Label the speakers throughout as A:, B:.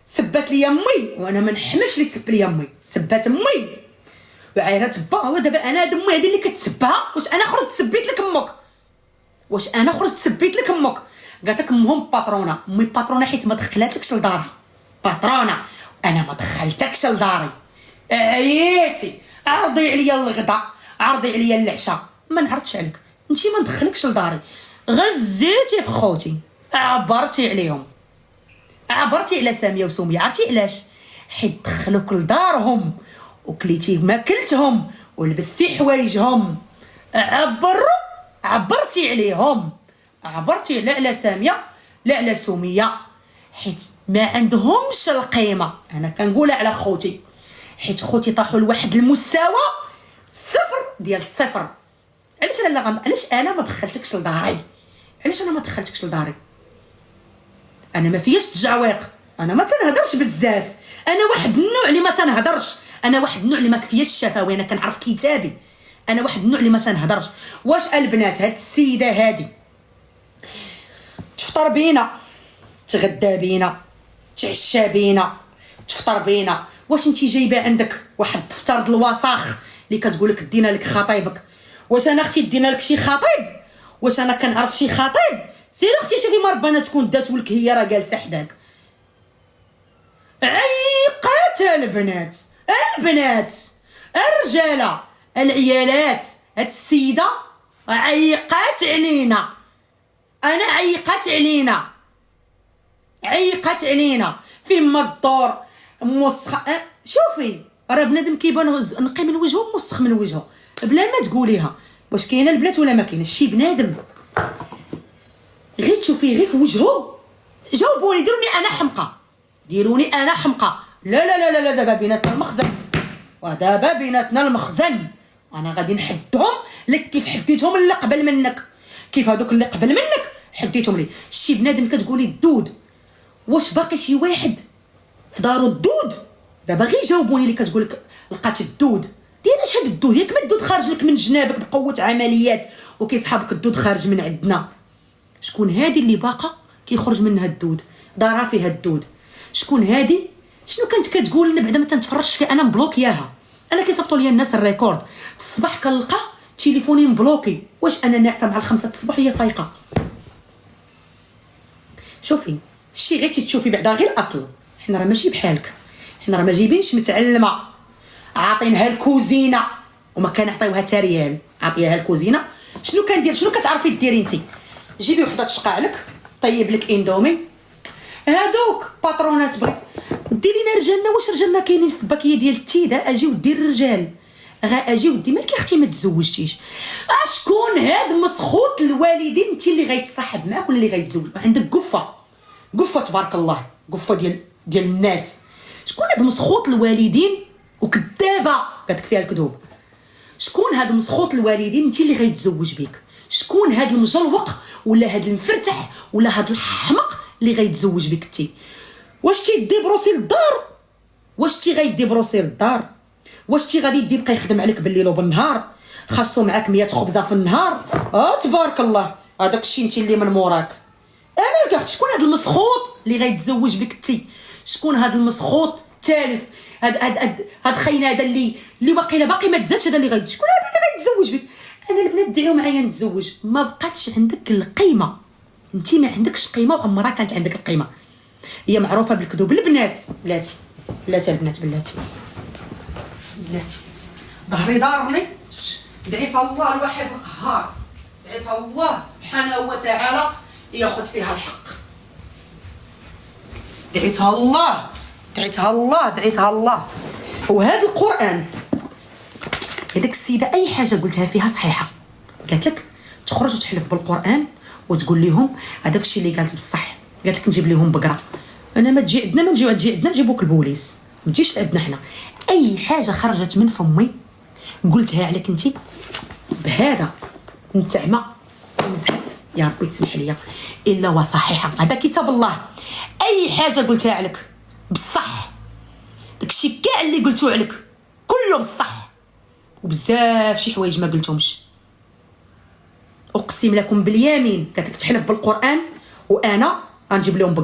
A: سبات لي امي وانا ما نحملش لي سب لي امي، سبات امي وعايره تبا. هو دابا انا هاد امي هادي اللي كتسبها، واش انا خرجت سبيت لك امك؟ واش انا خرجت سبيت لك امك؟ قالت لك امهم باطرونه، امي باطرونه حيت ما دخلاتكش لدارها باطرونه، انا ما دخلتكش لداري. عييتي عرضي عليا الغدا، عرضي عليا العشاء، ما نعرضش عليك، انتي ما ندخلكش لداري. غزيتي في خوتي، عبرتي عليهم، عبرتي على ساميه وسميه. عرفتي علاش؟ حيت دخلوك لدارهم وكليتي ماكلتهم ولبستي حوايجهم. عبرتي عليهم، عبرتي لا على ساميه لا على سميه، حيت ما عندهمش القيمه. انا كنقولها على خوتي، حيت خوتي طاحوا لواحد المستوى صفر ديال الصفر. علاش انا ما دخلتكش لداري؟ علاش انا ما دخلتكش لداري؟ انا ما فياش تجعويق، انا ما تنهضرش بزاف، انا واحد النوع اللي ما تنهضرش، انا واحد النوع اللي ما كفياش الشفاوي، انا كنعرف كتابي، انا واحد النوع اللي ما تنهضرش. واش البنات هاد السيده هادي تفطر بينا، تغدى بينا، تعشى بينا، تفطر بينا، واش انتي جايبه عندك واحد الدفتر د الوساخ اللي كتقول لك دينا لك خطيبك؟ واش انا اختي دينا لك شي خطيب؟ واش انا كنعرف شي خطيب؟ سير اختي شوفي ما ربنا تكون داتو لك هي راه جالسه حداك. عيقات البنات، البنات، الرجاله، العيالات، هاد السيده عيقات علينا، انا عيقات علينا، عيقات علينا. فيما الدور موسخ. شوفي راه بنادم كيبان نقي من وجهه موسخ من وجهه بلا ما تقوليها. واش كاينه البنات ولا ما كاينش؟ شي بنادم غير تشوفيه غير في وجهه. جاوبوني، ديروني انا حمقى، ديروني انا حمقى. لا لا لا لا, لا دابا بيناتنا المخزن، ودابا بيناتنا المخزن. انا غادي نحدهم لك كيف حديتهم اللي قبل منك، كيف هذوك اللي قبل منك حديتهم لي. شي بنادم كتقولي الدود، واش باقي شي واحد في دارو الدود؟ دابا غير جاوبوني اللي كتقول لك لقات الدود. دايره اش هاد الدود؟ ياك ما الدود خارج لك من جنابك بقوه عمليات وكيصحابك الدود خارج من عندنا. شكون هادي اللي باقا كيخرج منها الدود؟ دارها فيها الدود. شكون هادي؟ شنو كانت كتقول لنا بعدا ما تنتفرجش فيه؟ انا مبلوكياها، انا كيصيفطوا لي الناس الريكورد الصباح كنلقى تليفوني مبلوكي. واش انا ناعسه مع 5 الصباح هي فايقه؟ شوفي شي غير تشوفي بعدا غير الاصل. حنا راه ماشي بحالك، حنا راه ما جايبينش متعلمه عاطينها الكوزينه وما كنعطيوها حتى ريال، عاطيها الكوزينه. شنو كندير؟ شنو كتعرفي ديري انت؟ جيبي وحده تشقع لك، طيب لك اندومي. هادوك باطرونات بغيت ديري لنا رجالنا. واش رجالنا كاينين في باكيه ديال التيده؟ اجي ودير الرجال، غا اجي ودي مالك يا اختي ما تزوجتيش. اشكون هاد مسخوط الوالدين انت اللي غيتصاحب معاك ولا اللي غيتزوج؟ عندك قفه تبارك الله، قفه ديال الناس. شكون هاد مسخوط الوالدين وكذابه قالت فيها الكذوب؟ شكون هاد مسخوط الوالدين انت اللي غيتزوج بيك؟ شكون هاد المجلوق ولا هاد المفرتح ولا هاد الحمق اللي غيتزوج بك انت؟ واش تيدي بروسي للدار؟ واش تي غيدي بروسي للدار؟ واش تي غادي يدي يبقى يخدم عليك بالليل وبالنهار؟ خاصو معاك 100 خبزه في النهار. تبارك الله، هذاك الشيء انت اللي من موراك. مالك اخت؟ شكون هاد المسخوط اللي غيتزوج بك انت؟ شكون هاد المسخوط الثالث؟ هاد خاين هذا اللي باقي ما تزادش، هذا اللي غيتزوج. شكون هذا اللي غيتزوج بك؟ انا البنات دعيو معايا نتزوج. ما بقاتش عندك القيمه، انت ما عندكش قيمه وعمرها كانت عندك القيمه. هي معروفه بالكذوب. البنات بلاتي البنات بلاتي ظهري ضارني. دعيت الله الواحد القهار، دعيت الله سبحانه وتعالى ياخذ فيها الحق. دعيتها الله. وهذا القران هذيك السيده اي حاجه قلتها فيها صحيحه. قالت لك تخرج وتحلف بالقران وتقول لهم هذاك الشيء اللي قالت بصح. قالت لك نجيب لهم بقره. انا ما تجي عندنا، ما نجيو عندنا نجيبوك البوليس، ما تجيش عندنا حنا. اي حاجه خرجت من فمي قلتها عليك انت بهذا نتعمى نزحف يا ربي تسمح لي الا وصحيحه. هذا كتاب الله. اي حاجه قلتها عليك بصح، داكشي كاع اللي قلتو عليك كله بصح، وبزاف شي حوايج ما قلتهمش. اقسم لكم باليمين. قالت لك تحلف بالقران وانا غنجيب لهم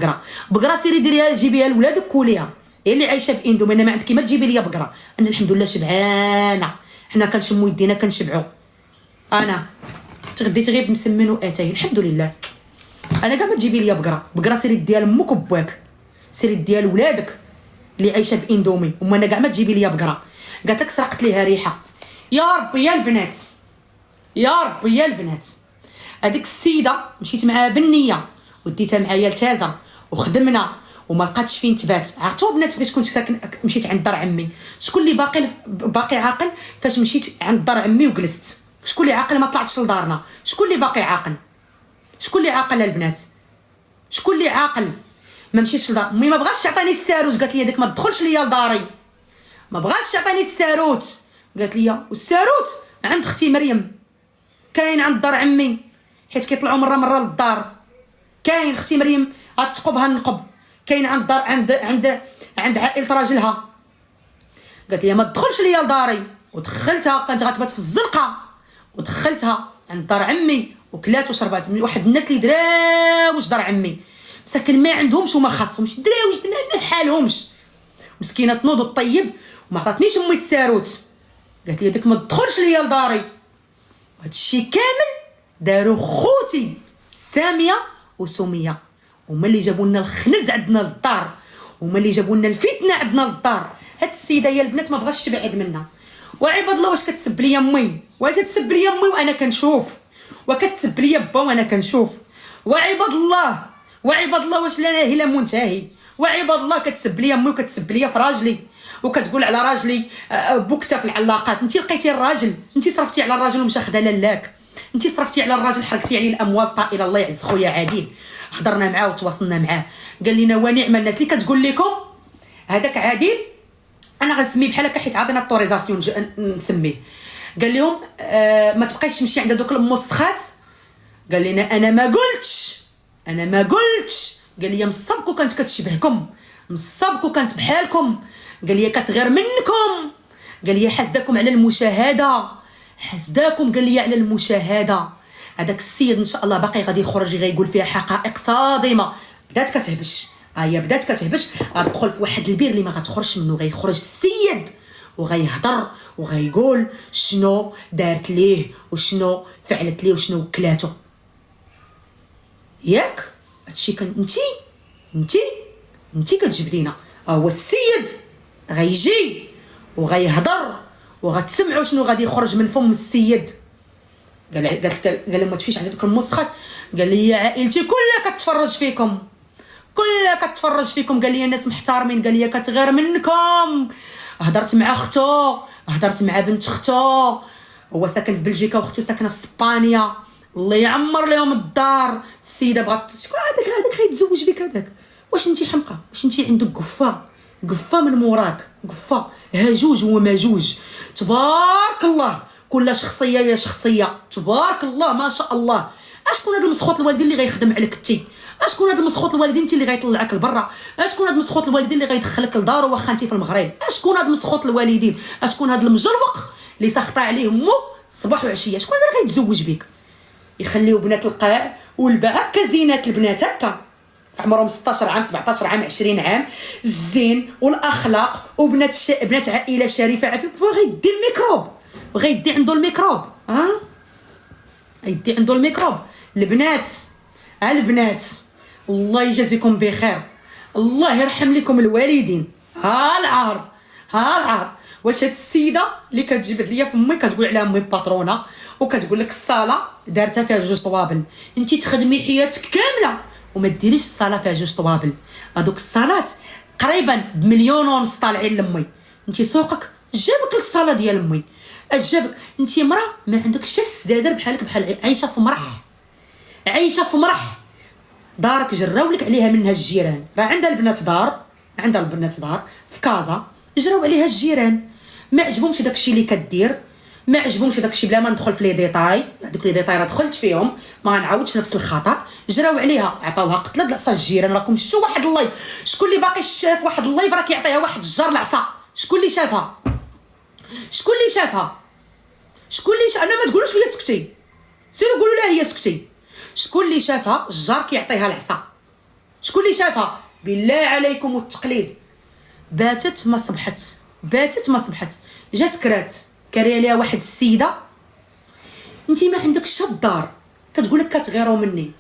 A: بقره سيري ديريها جيبيها لولادك كوليها، هي اللي عايشه باندومي. انا ما عندك ما تجيبي لي بقره، انا الحمد لله شبعانه، حنا كنشمو يدينا كنشبعوا. انا تغديت غير بمسمن واتاي الحمد لله. انا كاع ما تجيبي لي بقره سيري ديها لامك وباك، سيري ديها لولادك اللي عايشه باندومي. وما انا كاع ما تجيبي لي بقره. قالت لك سرقت ليها ريحه. يا ربي يا البنات، يا ربي يا البنات، هذيك السيده مشيت معاها بالنيه وديتها معايا لتازه وخدمنا وما لقاتش فين تبات. عرفتوا بنات فاش كنت ساكن مشيت عند دار عمي، شكون اللي باقي عاقل فاش مشيت عند دار عمي وجلست؟ شكون اللي عاقل ما طلعتش لدارنا؟ شكون اللي باقي عاقل؟ شكون اللي عاقل البنات؟ شكون اللي عاقل ما مشيتش لدار امي؟ ما بغاش تعطيني الساروت، قالت لي داك ما تدخلش ليا لداري، ما بغاش تعطيني الساروت. قالت لي والساروت عند اختي مريم، كاين عند دار عمي حيت كيطلعوا مره للدار. كاين اختي مريم غتقبها النقب، كاين عند دار عند عائله راجلها. قالت لي ما تدخلش ليا لداري، ودخلتها كانت غتبات في الزنقه، ودخلتها عند دار عمي وكلات وشربات من واحد الناس اللي دراوش دار عمي، مساكن ما عندهمش وما خاصهمش، دراوش ما بحالهمش، مسكينه تنوض الطيب وما عطاتنيش امي الساروت. قالت لي داك ما تدخلش ليا لداري. وهادشي كامل داروا خوتي ساميه وسميه، هما اللي جابوا لنا الخنز عندنا للدار، هما اللي جابوا لنا الفتنه عندنا للدار. هاد السيده يا البنات ما بغاش تبعد منا. وعباد الله واش كتسب لي امي؟ واش كتسب لي امي وانا كنشوف؟ وكتسب لي با وانا كنشوف؟ وعباد الله واش لا ناهي لا منتهي؟ وعباد الله كتسب لي امي وكتسب لي في راجلي وكتقول على راجلي بوكته في العلاقات. انت لقيتي الراجل، انت صرفتي على الراجل ومشى خدا لالاك، انت صرفتي على الراجل حركتي عليه الاموال الطائله. الله يعز خويا عادل، هضرنا معاه وتواصلنا معاه قال لنا ونعم الناس اللي كتقول لكم هذاك عادل. انا غنسميه بحال هكا حيت عطينا الطوريزاسيون نسميه. قال لهم ما تبقايش تمشي عند دوك الموسخات. قال لنا انا ما قلتش. قال لي مصابكو كانت كتشبهكم، مصابكو كانت بحالكم، قال لي كتغير منكم، قال لي حاسداكم على المشاهده، حاسداكم قال لي على المشاهده. هذاك السيد ان شاء الله باقي غادي يخرج غيقول فيها حقائق صادمه. بدات كتهبش، هي بدات كتهبش، غتدخل في واحد البير اللي ما غتخرجش منه. غيخرج السيد وغيهضر وغيقول شنو دارت ليه وشنو فعلت ليه وشنو وكلاته. ياك هادشي كان انتي كتجبدينا. هو السيد غيجي وغيهضر وغتسمعوا شنو غادي يخرج من فم السيد. قال لهم ما تمشيش عند دوك المسخات. قال لي عائلتي كلها كتفرج فيكم، قال لي الناس محترمين، قال لي كتغير منكم. هضرت مع اختو، هضرت مع بنت اختو، هو ساكن في بلجيكا واختو ساكنه في اسبانيا، الله يعمر لهم الدار. السيده بغات شكون هذاك غيتزوج بك هذاك؟ واش انتي حمقى؟ واش انتي عندك قفه من موراك، قفه هاجوج وماجوج. تبارك الله كل شخصيه يا شخصيه، تبارك الله ما شاء الله. اشكون هاد المسخوط الوالدين اللي غيخدم عليك انتي؟ اشكون هاد المسخوط الوالدين انت اللي غيطلعك لبرا؟ اشكون هاد المسخوط الوالدين اللي غيدخلك لدارو واخا انت في المغرب؟ اشكون هاد مسخوط الوالدين؟ اشكون هاد المجروق اللي ساخطه عليه مو صباح وعشيه؟ شكون هذا اللي غيتزوج بك؟ يخليو بنات القاع والباع هكا زينات البنات هكا في عمرهم 16 عام 17 عام 20 عام، الزين والاخلاق وبنات بنات عائله شريفه عفيفه. غيدي الميكروب، غيدي عنده الميكروب، غيدي عنده الميكروب. البنات الله يجازيكم بخير، الله يرحم لكم الوالدين. ها العار واش هاد السيده اللي كتجبد ليا فمي كتقول عليها امي باترونه وكتقول لك الصاله دارتها فيها 2 طوابل؟ انت تخدمي حياتك كامله وما ديريش الصاله فيها 2 طوابل. هذوك الصالات قريبا ب1.5 مليون طالعين لامي. انت سوقك جابك للصاله ديال امي، جابك انت مرا ما عندكش السدادر بحالك بحال عايشه في مرح. دارك جراولك عليها منها الجيران، راه عندها البنات دار في كازا، جراو عليها الجيران. ما عجبهمش داكشي اللي كدير، ما عجبهمش داكشي. بلا ما ندخل في لي ديتاي، هذوك لي ديتاي راه دخلت فيهم ما نعاودش نفس الخطا. جراو عليها عطاوها قتله العصا الجيران. راكم شفتوا واحد اللايف؟ شكون اللي باقي شاف واحد اللايف راه كيعطيها واحد الجار العصا؟ شكون اللي شافها؟ انا ما تقولوش لي سكتي، سيروا قولوا لها هي سكتي. شكون اللي شافها الجار كيعطيها العصا؟ شكون اللي شافها؟ بالله عليكم والتقليد. باتت ما صبحت، باتت ما صبحت. جات كرات كاري عليها واحد السيده، انت ما عندكش الدار كتقول لك كتغيروا مني